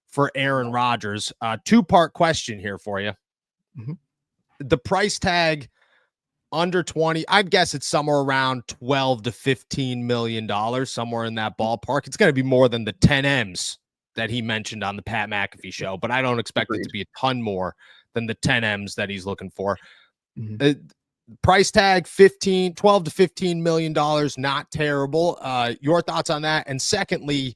for Aaron Rodgers. Two-part question here for you. Mm-hmm. The price tag under 20, I'd guess it's somewhere around 12 to $15 million, somewhere in that ballpark. It's going to be more than the 10 M's that he mentioned on the Pat McAfee show, but I don't expect it to be a ton more than the 10 M's that he's looking for. Mm-hmm. Price tag 12 to $15 million, not terrible. Your thoughts on that? And secondly,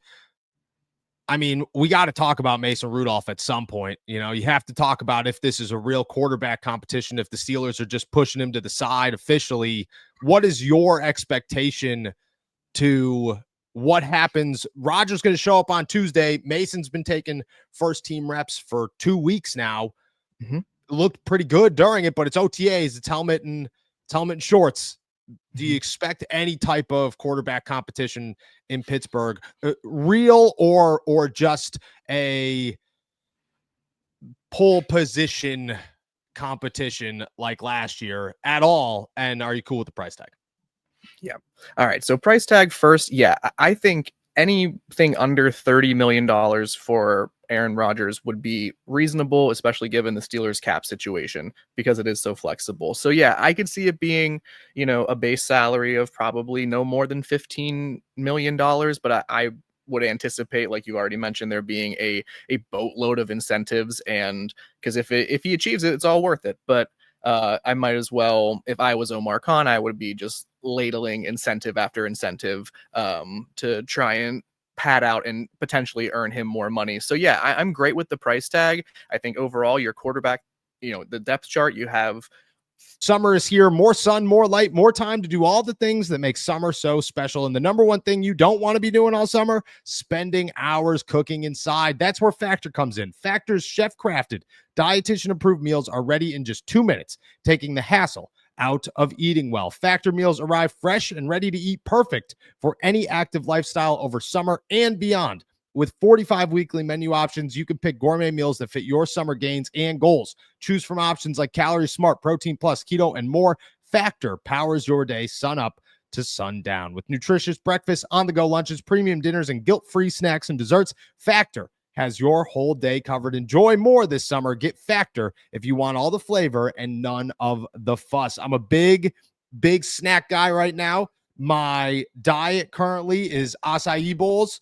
I mean, we got to talk about Mason Rudolph at some point. You know, you have to talk about if this is a real quarterback competition, if the Steelers are just pushing him to the side officially. What is your expectation to what happens? Rodgers going to show up on Tuesday. Mason's been taking first team reps for 2 weeks now. Mm-hmm. Looked pretty good during it, but it's OTAs, it's helmet and shorts. Do you expect any type of quarterback competition in Pittsburgh, real or just a pole position competition like last year at all? And are you cool with the price tag? Yeah. All right. So price tag first. Yeah. I think anything under $30 million for Aaron Rodgers would be reasonable, especially given the Steelers cap situation, because it is so flexible. So yeah, I could see it being, a base salary of probably no more than $15 million, but I would anticipate, like you already mentioned, there being a boatload of incentives, and because if he achieves it, it's all worth it. But I might as well, if I was Omar Khan, I would be just ladling incentive after incentive to try and pad out and potentially earn him more money. So yeah, I'm great with the price tag. I think overall your quarterback, the depth chart you have. Summer is here, more sun, more light, more time to do all the things that make summer so special. And the number one thing you don't want to be doing all summer, spending hours cooking inside. That's where Factor comes in. Factor's chef-crafted, dietitian-approved meals are ready in just 2 minutes, taking the hassle out of eating well. Factor meals arrive fresh and ready to eat, perfect for any active lifestyle over summer and beyond. With 45 weekly menu options, you can pick gourmet meals that fit your summer gains and goals. Choose from options like Calorie Smart, Protein Plus, Keto, and more. Factor powers your day sun up to sundown. With nutritious breakfast, on-the-go lunches, premium dinners, and guilt-free snacks and desserts, Factor has your whole day covered. Enjoy more this summer. Get Factor if you want all the flavor and none of the fuss. I'm a big snack guy right now. My diet currently is acai bowls,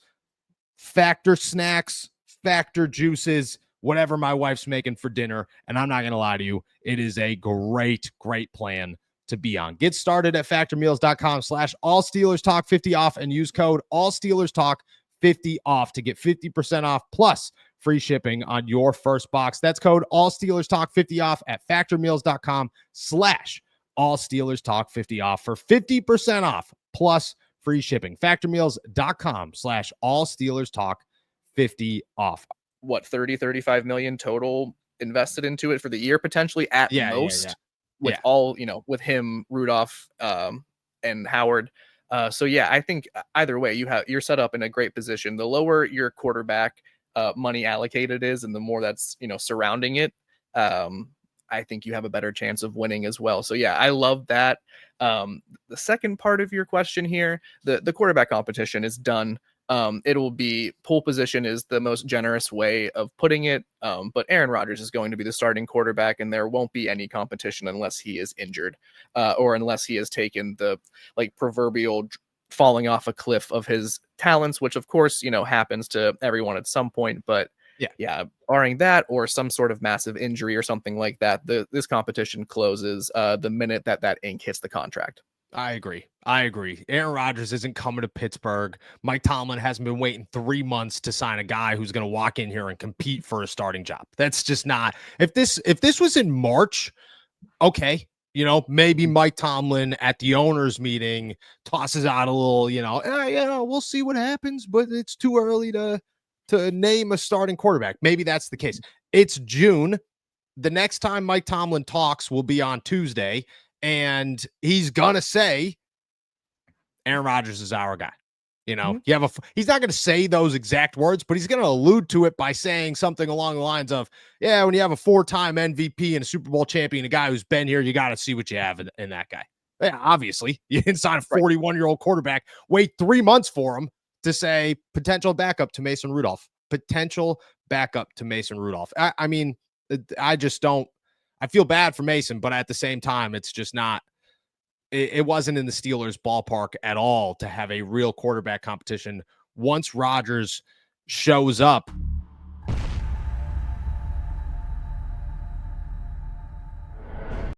Factor snacks, Factor juices, whatever my wife's making for dinner. And I'm not going to lie to you, it is a great plan to be on. Get started at factormeals.com/allsteelerstalk50 off and use code allsteelerstalk50 off to get 50% off plus free shipping on your first box. That's code allsteelerstalk50 off at factormeals.com/allsteelerstalk50 off for 50% off plus free shipping. Factormeals.com/allsteelerstalk50 off. What, 35 million total invested into it for the year, potentially at most. With all, with him, Rudolph, and Howard. So yeah, I think either way, you're set up in a great position. The lower your quarterback money allocated is, and the more that's surrounding it, I think you have a better chance of winning as well. So yeah, I love that. The second part of your question here, the quarterback competition is done. It'll be pole position is the most generous way of putting it. But Aaron Rodgers is going to be the starting quarterback, and there won't be any competition unless he is injured, or unless he has taken the proverbial falling off a cliff of his talents, which of course, happens to everyone at some point. But yeah, barring that or some sort of massive injury or something like that, this competition closes the minute that ink hits the contract. I agree. Aaron Rodgers isn't coming to Pittsburgh. Mike Tomlin hasn't been waiting 3 months to sign a guy who's going to walk in here and compete for a starting job. That's just not. If this was in March, okay, maybe Mike Tomlin at the owners meeting tosses out a little, we'll see what happens, but it's too early to name a starting quarterback. Maybe that's the case. It's June. The next time Mike Tomlin talks will be on Tuesday. And he's going to say, Aaron Rodgers is our guy. He's not going to say those exact words, but he's going to allude to it by saying something along the lines of, yeah, when you have a 4-time MVP and a Super Bowl champion, a guy who's been here, you got to see what you have in that guy. Yeah, obviously, you didn't sign a 41-year-old quarterback, wait 3 months for him to say potential backup to Mason Rudolph. Potential backup to Mason Rudolph. I mean, I just don't. I feel bad for Mason, but at the same time, it's just not. It wasn't in the Steelers' ballpark at all to have a real quarterback competition once Rodgers shows up